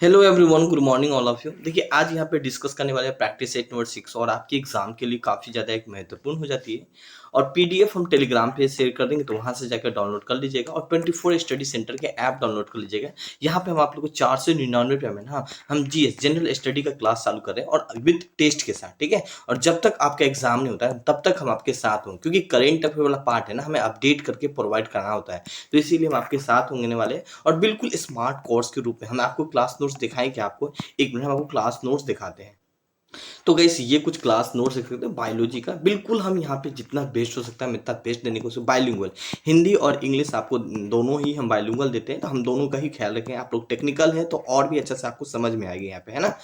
Hello everyone, good morning all of you. देखिए, आज यहाँ पे डिस्कस करने वाले हैं प्रैक्टिस सेट नंबर 6 और आपके एग्जाम के लिए काफ़ी ज़्यादा एक महत्वपूर्ण हो जाती है। और पीडीएफ हम टेलीग्राम पे शेयर कर देंगे, तो वहाँ से जाकर डाउनलोड कर लीजिएगा और 24 स्टडी सेंटर के ऐप डाउनलोड कर लीजिएगा। यहाँ पे हम आप लोग को 499 रुपये में ना हम जीएस जनरल स्टडी का क्लास चालू कर रहे हैं और विद टेस्ट के साथ, ठीक है। और जब तक आपका एग्जाम नहीं होता है तब तक हम आपके साथ होंगे, क्योंकि करेंट अफेयर वाला पार्ट है ना, हमें अपडेट करके प्रोवाइड करना होता है। तो इसीलिए हम आपके साथ होने वाले हैं और बिल्कुल स्मार्ट कोर्स के रूप में हम आपको क्लास नोट्स दिखाएंगे। आपको एक मिनट हम आपको क्लास नोट्स दिखाते हैं। तो गाइस, ये कुछ क्लास नोट्स देख सकते हैं बायोलॉजी का। बिल्कुल हम यहाँ पे जितना बेस्ट हो सकता है हम इतना बेस्ट देने की कोशिश, बाइलिंगुअल हिंदी और इंग्लिश आपको दोनों ही हम बाइलिंगुअल देते हैं, तो हम दोनों का ही ख्याल रखें। आप लोग टेक्निकल है तो और भी अच्छा से आपको समझ में आएगी यहाँ पे, है ना।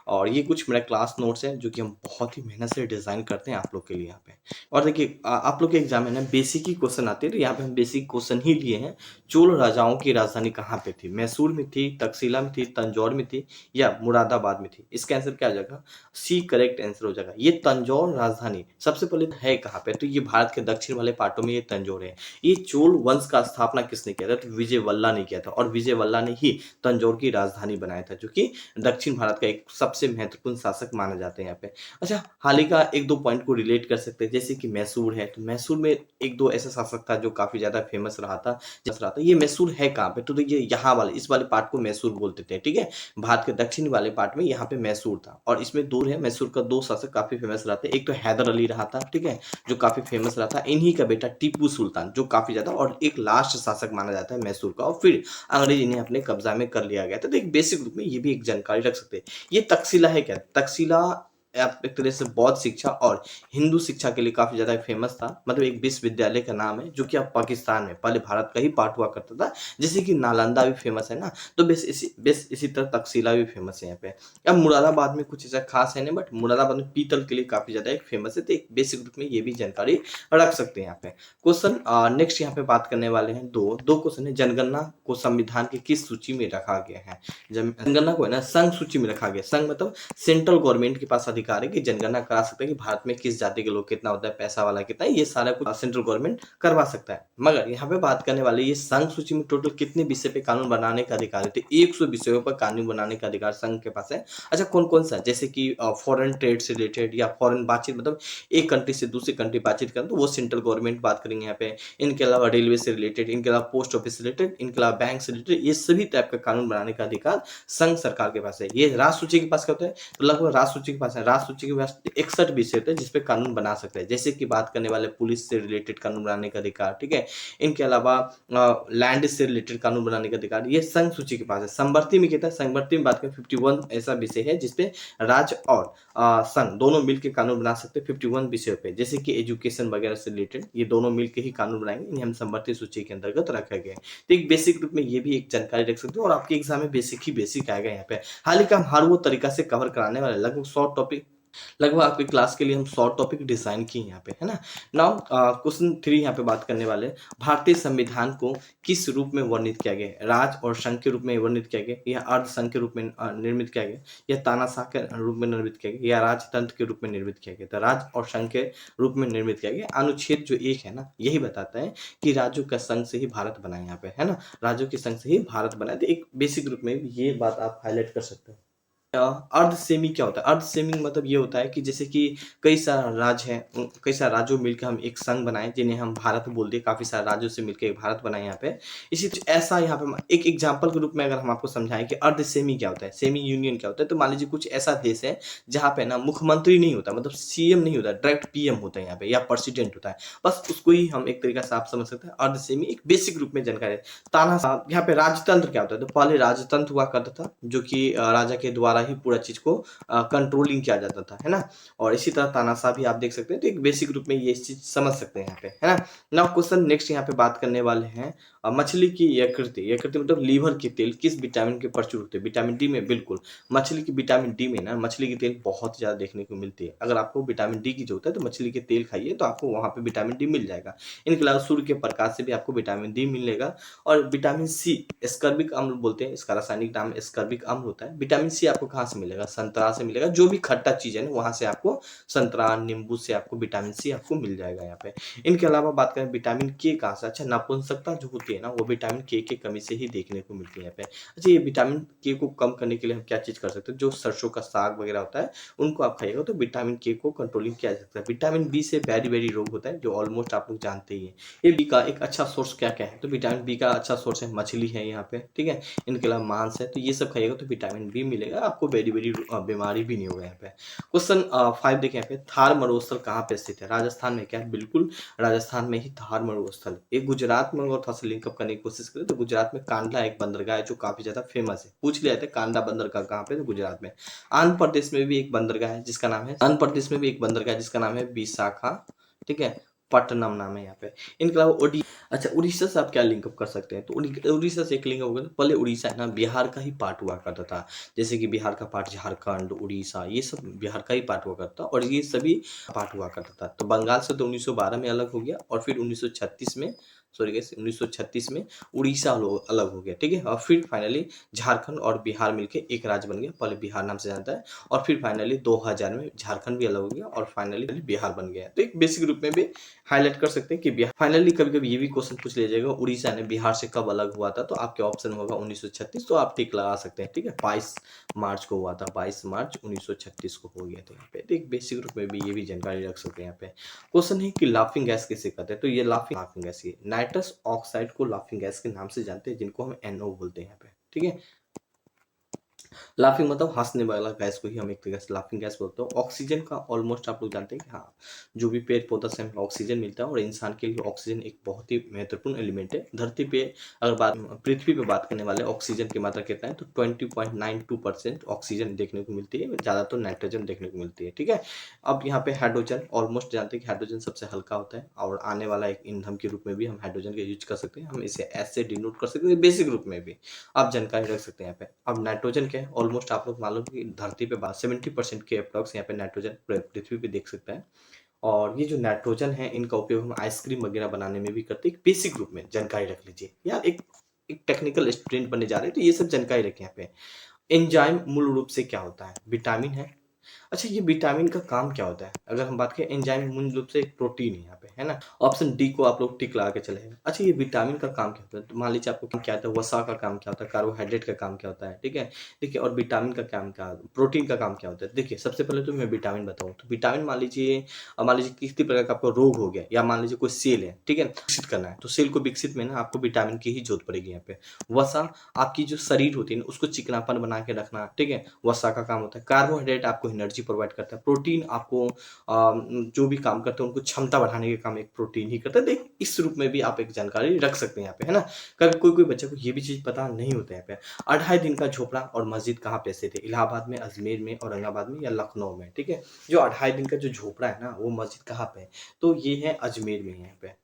और ये कुछ मेरा क्लास नोट्स है जो कि हम बहुत ही मेहनत से डिज़ाइन करते हैं आप लोग के लिए यहाँ पे। और देखिए, आप लोग के एग्जाम में ना बेसिक ही क्वेश्चन आते हैं, तो यहाँ पे हम बेसिक क्वेश्चन ही लिए हैं। चोल राजाओं की राजधानी कहाँ पे थी? मैसूर में थी, तक्षशिला में थी, तंजौर में थी या मुरादाबाद में थी? इसका आंसर क्या आ जाएगा? सी करेक्ट आंसर हो जाएगा। ये तंजौर राजधानी सबसे पहले है कहाँ पे? तो ये भारत के दक्षिण वाले पार्टों में ये तंजौर है। ये चोल वंश का स्थापना किसने किया था? तो विजय वल्ला ने किया था और विजय वल्ला ने ही तंजौर की राजधानी बनाया था, जो कि दक्षिण भारत का एक सबसे महत्वपूर्ण शासक माना जाता है यहाँ पे। अच्छा, हाल ही का एक दो पॉइंट को रिलेट कर सकते हैं, जैसे कि मैसूर है, तो मैसूर में एक दो ऐसा शासक था जो काफी ज्यादा फेमस रहा था। ये मैसूर है कहाँ पे? तो ये यहाँ वाले इस वाले पार्ट को मैसूर बोलते थे, ठीक है। भारत के दक्षिण वाले पार्ट में यहाँ पे मैसूर था और इसमें दूर है। मैसूर का दो शासक काफी फेमस रहा था, एक तो हैदर अली रहा था, ठीक है, जो काफी फेमस रहा था। इन्हीं का बेटा टीपू सुल्तान, जो काफी ज्यादा और एक लास्ट शासक माना जाता है मैसूर का, और फिर अंग्रेज इन्हें अपने कब्जा में कर लिया गया था। तो एक बेसिक रूप में ये भी एक जानकारी रख सकते हैं। ये तक्षशिला है क्या? तक्षशिला आप एक तरह से बौद्ध शिक्षा और हिंदू शिक्षा के लिए काफी ज्यादा फेमस था। मतलब एक विश्वविद्यालय का नाम है जो कि अब पाकिस्तान में, पहले भारत का ही पार्ट हुआ करता था। जैसे कि नालंदा भी फेमस है ना, तो बेस इसी तरह तक्षशिला भी फेमस है यहाँ पे। अब मुरादाबाद में कुछ ऐसा खास है नहीं, बट मुरादाबाद में पीतल के लिए काफी ज्यादा एक फेमस है। तो एक बेसिक रूप में ये भी जानकारी रख सकते हैं यहाँ पे। क्वेश्चन नेक्स्ट यहाँ पे बात करने वाले हैं। दो दो क्वेश्चन है। जनगणना को संविधान की किस सूची में रखा गया है? जनगणना को है ना संघ सूची में रखा गया। संघ मतलब सेंट्रल गवर्नमेंट के पास अधिकार है कि जनगणना करा सकते हैं कि भारत में किस जाति के लोग कितना होता है, पैसा वाला कितना है, ये सारा कुछ सेंट्रल गवर्नमेंट करवा सकता है। मगर यहाँ पे बात करने वाले ये संघ सूची में टोटल कितने विषय पे कानून बनाने का अधिकार है? तो 100 विषयों पर कानून बनाने का अधिकार संघ के पास है। अच्छा, कौन कौन सा? जैसे कि फॉरेन ट्रेड से रिलेटेड या फॉरेन बातचीत, मतलब एक कंट्री से दूसरी कंट्री बातचीत करें तो वो सेंट्रल गवर्नमेंट बात करेंगे यहाँ पे। इनके अलावा रेलवे से रिलेटेड, इनके अलावा पोस्ट ऑफिस से रिलेटेड, इनके अलावा बैंक से रिलेटेड, ये सभी टाइप का कानून बनाने का अधिकार संघ सरकार के पास है। ये राष्ट्र सूची के पास क्या होता है? तो लगभग राष्ट्र सूची के पास है। राष्ट्र सूची के पास 61 विषय होते हैं जिसपे कानून बना सकते हैं। जैसे कि बात करने वाले पुलिस से रिलेटेड कानून बनाने का अधिकार, ठीक है। इनके अलावा लैंड से रिलेटेड कानून बनाने का अधिकार ये संघ सूची के पास है। संवर्ती में कहता है, संवर्ती में बात करें 51 ऐसा विषय है जिसपे राज्य और संघ दोनों मिलकर कानून बना सकते हैं 51 विषयों पे। जैसे कि एजुकेशन वगैरह से रिलेटेड ये दोनों मिलकर ही कानून बनाएंगे। इन्हें हम संवर्ती सूची के अंतर्गत रखा गया है। तो एक बेसिक रूप में ये भी एक जानकारी रख सकते हो और आपके एग्जाम में बेसिक ही बेसिक आएगा यहाँ पे। हाल ही का हम हर वो तरीका से कवर कराने वाले लगभग 100 टॉपिक, लगभग आपकी क्लास के लिए हम 100 टॉपिक डिजाइन किए यहाँ पे, है ना। नाउ क्वेश्चन 3 यहाँ पे बात करने वाले। भारतीय संविधान को किस रूप में वर्णित किया गया? राज और संघ के रूप में वर्णित किया गया, या अर्ध संघ के रूप में निर्मित किया गया, या तानाशाह के रूप में निर्मित किया गया, या राजतंत्र के रूप में निर्मित किया गया? तो राज और संघ के रूप में निर्मित किया गया। अनुच्छेद जो 1 है ना, यही बताता है कि राज्यों का संघ से ही भारत बना है यहाँ पे, है ना। राज्यों के संघ से ही भारत बना है। तो एक बेसिक रूप में ये बात आप हाईलाइट कर सकते हो। अर्ध सेमी क्या होता है? अर्ध सेमी मतलब ये होता है कि जैसे कि कई सारे राज्य हैं, कई सारे राज्यों मिलकर हम एक संघ बनाए जिन्हें हम भारत बोलते हैं। काफी सारे राज्यों से मिलकर एक भारत बनाए यहाँ पे। इसी कुछ ऐसा यहाँ पे एक एग्जांपल के रूप में अगर हम आपको समझाएं कि अर्ध सेमी क्या होता है, सेमी यूनियन क्या होता है, तो मान लीजिए कुछ ऐसा देश है जहाँ पे ना मुख्यमंत्री नहीं होता, मतलब सीएम नहीं होता, डायरेक्ट पीएम होता है यहाँ पे, या प्रेसिडेंट होता है। बस उसको ही हम एक तरीका से आप समझ सकते हैं अर्ध सेमी। एक बेसिक रूप में जानकारी है। तानाशाह, यहाँ पे राजतंत्र क्या होता है? तो पहले राजतंत्र हुआ करता था जो कि राजा के द्वारा ही पूरा चीज को कंट्रोलिंग किया जाता था, है ना। और इसी तरह तानाशाह भी आप देख सकते हैं। तो एक बेसिक रूप में ये चीज समझ सकते हैं यहाँ पे, है ना। नाउ क्वेश्चन नेक्स्ट यहाँ पे बात करने वाले हैं। मछली की यकृत, यकृत मतलब लीवर के तेल किस विटामिन के प्रचुर होते हैं? विटामिन डी में, बिल्कुल। मछली की विटामिन डी में ना, मछली की तेल बहुत ज्यादा देखने को मिलती है। अगर आपको विटामिन डी की जरूरत है तो मछली के तेल खाइए, तो आपको वहां पे विटामिन डी मिल जाएगा। इनके अलावा सूर्य के प्रकाश से भी आपको विटामिन डी मिलेगा। और विटामिन सी, स्कर्बिक अम्ल बोलते हैं, इसका रासायनिक नाम स्कर्बिक अम्ल होता है। विटामिन सी आपको कहाँ से मिलेगा? संतरा से मिलेगा, जो भी खट्टा चीज़ है ना वहाँ से आपको संतरा, नींबू से आपको विटामिन सी आपको मिल जाएगा यहाँ पे। इनके अलावा बात करें विटामिन के कहाँ से? अच्छा, नपुंसकता जो होती है ना वो विटामिन के की कमी से ही देखने को मिलती है यहाँ पे। अच्छा, ये विटामिन के को कम करने के लिए हम क्या चीज़ कर सकते हैं? जो सरसों का साग वगैरह होता है उनको आप खाइएगा तो विटामिन के को कंट्रोलिंग किया जा सकता है। विटामिन बी से बेरी-बेरी रोग होता है जो ऑलमोस्ट आप लोग जानते ही हैं। ये बी का एक अच्छा सोर्स क्या-क्या है? तो विटामिन बी का अच्छा सोर्स है मछली है यहाँ पे, ठीक है? इनके अलावा मांस है, तो ये सब खाइएगा तो विटामिन बी मिलेगा, आपको बेरी-बेरी बीमारी भी नहीं होगा यहाँ पे। क्वेश्चन 5 देखिए यहाँ पे, थार मरुस्थल कहाँ पे स्थित है? राजस्थान में क्या है? बिल्कुल राजस्थान में ही थार मरुस्थल है। ये गुजरात में, अगर थोड़ा-सा लिंक अप करने की कोशिश करें तो गुजरात में कांडला एक बंदरगाह है जो काफ़ी ज़्यादा फेमस है। पूछ लिया था कांडला बंदरगाह कहाँ पे? तो गुजरात में। आंध्र प्रदेश में भी एक बंदरगाह है जिसका नाम है, आंध्र प्रदेश में भी एक बंदरगाह है जिसका नाम है विशाखा, ठीक है? पट्टनम नाम है यहाँ पे। इनके अलावा अच्छा, उड़ीसा से आप क्या लिंक अप कर सकते हैं? तो उड़ीसा से एक लिंक अप होगा, पहले उड़ीसा है ना बिहार का ही पार्ट हुआ करता था। जैसे कि बिहार का पार्ट झारखंड, उड़ीसा, ये सब बिहार का ही पार्ट हुआ करता था और ये सभी पार्ट हुआ करता था। तो बंगाल से तो 1912 में अलग हो गया और फिर 1936 में, सॉरी गाइस, 1936 में उड़ीसा अलग हो गया, ठीक है? और फिर फाइनली झारखंड और बिहार मिलके एक राज्य बन गया। पहले बिहार नाम से जानता है और फिर फाइनली 2000 में झारखंड भी अलग हो गया और फाइनली बिहार बन गया। तो एक बेसिक रूप में भी हाइलाइट कर सकते हैं कि बिहार, फाइनली कभी-कभी ये भी क्वेश्चन पूछ लिया जाएगा उड़ीसा ने बिहार से कब अलग हुआ था? तो आपके ऑप्शन में होगा 1936, तो आप टिक लगा सकते हैं, ठीक है? 22 मार्च को हुआ था, 22 मार्च 1936 को हो गया था यहाँ पे। तो एक बेसिक रूप में भी ये भी जानकारी रख सकते हैं यहाँ पे। क्वेश्चन है कि लाफिंग गैस किसे कहते हैं? तो ये लाफिंग गैस, ये नाइट्रस ऑक्साइड को लाफिंग गैस के नाम से जानते हैं जिनको हम NO बोलते हैं यहाँ पे, ठीक है? लाफिंग मतलब हँसने वाला गैस को ही हम एक तरीके से लाफिंग गैस बोलते हैं। ऑक्सीजन का ऑलमोस्ट आप लोग जानते हैं कि हाँ, जो भी पेड़ पौधा से हमें ऑक्सीजन मिलता है और इंसान के लिए ऑक्सीजन एक बहुत ही महत्वपूर्ण एलिमेंट है। धरती पे अगर पृथ्वी पे बात करने वाले ऑक्सीजन की मात्रा कितना है तो 20.92% ऑक्सीजन देखने को मिलती है, ज़्यादातर नाइट्रोजन देखने को मिलती है, ठीक है? अब यहाँ पे हाइड्रोजन ऑलमोस्ट जानते हैं कि हाइड्रोजन सबसे हल्का होता है और आने वाला एक ईंधन के रूप में भी हम हाइड्रोजन का यूज कर सकते हैं। हम इसे एस से डिनोट कर सकते हैं बेसिक रूप में भी आप जानकारी रख सकते हैं यहाँ पे। अब नाइट्रोजन क्या है? ऑलमोस्ट आप लोग मालूम कि धरती पे 70% के अप्रॉक्स यहाँ पे नाइट्रोजन पृथ्वी पे देख सकता है और ये जो नाइट्रोजन है इनका उपयोग हम आइसक्रीम वगैरह बनाने में भी करते हैं। एक बेसिक रूप में जानकारी रख लीजिए यार, एक एक टेक्निकल स्टूडेंट बनने जा रहे हैं तो ये सब जानकारी रखें यहाँ पे। एंजाइम मूल रूप से क्या होता है? विटामिन है। अच्छा, ये विटामिन का काम क्या होता है? अगर हम बात करें एंजाइम मूल रूप से एक प्रोटीन है यहाँ पे, है ना? ऑप्शन डी को आप लोग टिक लगा के चले। अच्छा, ये विटामिन का काम क्या होता है? तो मान लीजिए आपको क्या आता है, वसा का काम क्या होता है, कार्बोहाइड्रेट का काम क्या होता है, ठीक है? देखिए, और विटामिन का काम क्या, प्रोटीन का काम क्या होता है? देखिए, सबसे पहले तो मैं विटामिन बताऊँ तो विटामिन मान लीजिए किसी प्रकार का आपको रोग हो गया या मान लीजिए कोई सेल है, ठीक है? विकसित करना है, तो सेल को विकसित में ना आपको विटामिन की ही जरूरत पड़ेगी यहाँ पे। वसा आपकी जो शरीर होती है ना उसको चिकनापन बना के रखना, ठीक है? वसा का काम होता है। कार्बोहाइड्रेट आपको एनर्जी प्रोवाइड करता है। प्रोटीन आपको जो भी काम करते हैं उनको क्षमता बढ़ाने का काम एक प्रोटीन ही करता है। तो इस रूप में भी आप एक जानकारी रख सकते हैं यहाँ पे, है ना? कभी कोई-कोई बच्चे को ये भी चीज़ पता नहीं होता है यहाँ पे। 2.5 दिन का झोपड़ा और मस्जिद कहाँ पे स्थित है? इलाहाबाद में, अजमेर में, औरंगाबाद में या लखनऊ में, ठीक है? जो 2.5 दिन का जो झोपड़ा है ना वो मस्जिद कहाँ पे है? तो ये है अजमेर में यहाँ पे।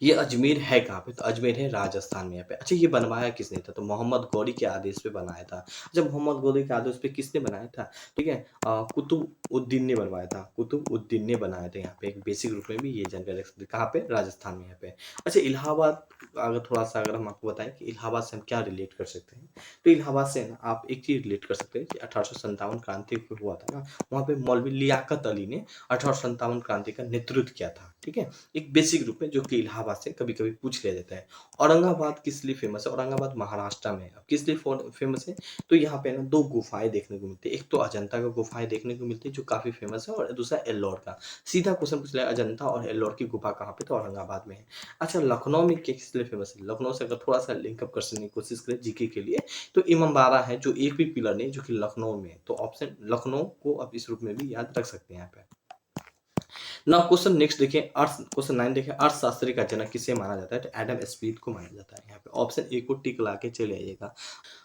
ये अजमेर है कहाँ पे? तो अजमेर है राजस्थान में यहाँ पे। अच्छा, ये बनवाया किसने था? तो मोहम्मद गौरी के आदेश पे बनाया था। अच्छा, मोहम्मद गौरी के आदेश पे किसने बनाया था? ठीक है? कुतुबउद्दीन ने बनवाया था। कुतुबउद्दीन ने बनाया था यहाँ पे। एक बेसिक रूप में भी ये जानकारी रख सकते हैं। कहाँ पे? राजस्थान में यहाँ पे। अच्छा, इलाहाबाद, अगर थोड़ा-सा अगर हम आपको बताएँ कि इलाहाबाद से हम क्या रिलेट कर सकते हैं? तो इलाहाबाद से ना आप एक चीज़ रिलेट कर सकते हैं कि 1857 क्रांति जो हुआ था ना, वहाँ पे मौलवी लियाकत अली ने 1857 क्रांति का नेतृत्व किया था। ठीक है? एक बेसिक रूप में जो कि इलाहाबाद से कभी-कभी पूछ लिया जाता है। औरंगाबाद किस लिए फ़ेमस है? औरंगाबाद महाराष्ट्र में है। अब किस लिए फ़ेमस है? तो यहाँ पे ना 2 गुफ़ाएँ देखने को मिलती है। एक तो अजंता का गुफ़ाएँ देखने को मिलती है जो काफ़ी फ़ेमस है और दूसरा एल्लोर का। सीधा क्वेश्चन पूछ लिया अजंता और एल्लोर की गुफ़ा कहाँ पे? तो औरंगाबाद में है। अच्छा, लखनऊ में किस लिए फ़ेमस है? लखनऊ से अगर थोड़ा-सा लिंक अप करने की कोशिश करें जीके के लिए, तो इमामबाड़ा है जो एक भी पिलर नहीं, जो कि लखनऊ में है। तो ऑप्शन लखनऊ को आप इस रूप में भी याद रख सकते हैं यहाँ पे। नाउ क्वेश्चन नेक्स्ट देखिए, क्वेश्चन 9 देखिए, अर्थशास्त्री का जनक किसे माना जाता है? तो एडम स्मिथ को माना जाता है यहाँ पे। ऑप्शन ए को टिक ला के चले आइएगा।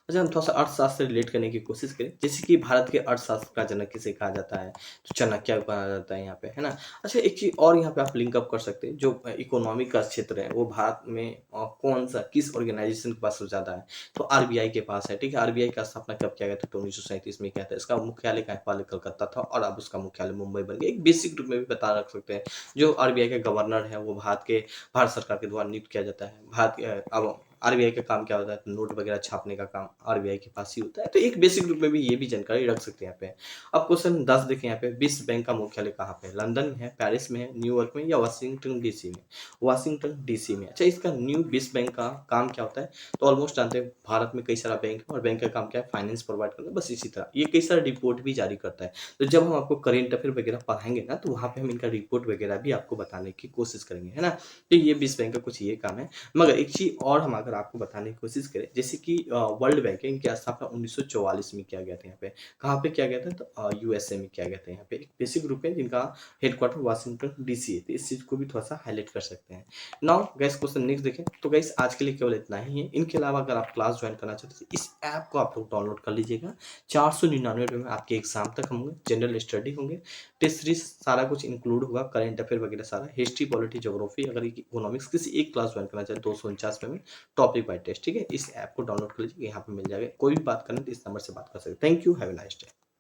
अच्छा, हम थोड़ा-सा अर्थशास्त्र से रिलेट करने की कोशिश करें। जैसे कि भारत के अर्थशास्त्र का जनक किसे कहा जाता है? तो चाणक्य को कहा जाता है यहाँ पे, है ना? अच्छा, एक चीज़ और यहाँ पे आप लिंक अप कर सकते हैं, जो इकोनॉमी का क्षेत्र है, वो भारत में कौन-सा किस ऑर्गेनाइज़ेशन के पास सबसे ज़्यादा है? तो आरबीआई के पास है, ठीक है? आरबीआई का स्थापना कब किया गया था? तो 1937 में किया था। इसका मुख्यालय कहाँ है? पहले कलकत्ता था और अब उसका मुख्यालय मुंबई बन गया। एक बेसिक रूप में भी पता रख सकते हैं। जो आरबीआई के गवर्नर हैं, वो भारत सरकार के द्वारा नियुक्त किया जाता है। अब आरबीआई का काम क्या होता है, तो नोट वगैरह छापने का काम आरबीआई के पास ही होता है। तो एक बेसिक रूप में भी ये भी जानकारी रख सकते हैं यहाँ पे। अब क्वेश्चन 10 देखें यहाँ पे, विश्व बैंक का मुख्यालय कहाँ पे है? लंदन में है, पेरिस में है, न्यूयॉर्क में या वाशिंगटन डीसी में? वाशिंगटन डीसी में। अच्छा, इसका न्यू विश्व बैंक का काम क्या होता है? तो ऑलमोस्ट जानते हैं, भारत में कई सारा बैंक है और बैंक का काम क्या है? फाइनेंस प्रोवाइड करना। बस इसी तरह ये कई सारा रिपोर्ट भी जारी करता है। तो जब हम आपको करेंट अफेयर वगैरह पढ़ाएंगे ना, तो वहाँ पे हम इनका रिपोर्ट वगैरह भी आपको बताने की कोशिश करेंगे, है ना। तो ये विश्व बैंक का कुछ ये काम है। मगर एक चीज़ और हम अगर आपको बताने की कोशिश करें, जैसे कि वर्ल्ड बैंक है, इनकी स्थापना 1944 में किया गया था। यहाँ पे कहाँ पे किया गया था? तो यूएसए में किया गया था। यहाँ पे एक बेसिक ग्रुप है जिनका हेडक्वार्टर वाशिंगटन डीसी है। तो इस चीज़ को भी थोड़ा सा हाईलाइट कर सकते हैं। नाउ गैस क्वेश्चन नेक्स्ट देखें। तो गैस आज के लिए केवल इतना ही है। इनके अलावा अगर आप क्लास ज्वाइन करना चाहते हैं, तो इस ऐप को आप लोग डाउनलोड कर लीजिएगा। 499 में आपके एग्जाम तक होंगे, जनरल स्टडी होंगे, टेस्ट सीरीज सारा कुछ इंक्लूड होगा, करंट अफेयर वगैरह सारा, हिस्ट्री, पॉलिटी, ज्योग्राफी, अगर इकोनॉमिक्स किसी एक क्लास ज्वाइन करना चाहे 249 में टॉपिक बाय टेस्ट। ठीक है, इस ऐप को डाउनलोड कर लीजिए, यहाँ पे मिल जाएगा। कोई भी बात करना तो इस नंबर से बात कर सकते हैं। Thank you, have a nice day.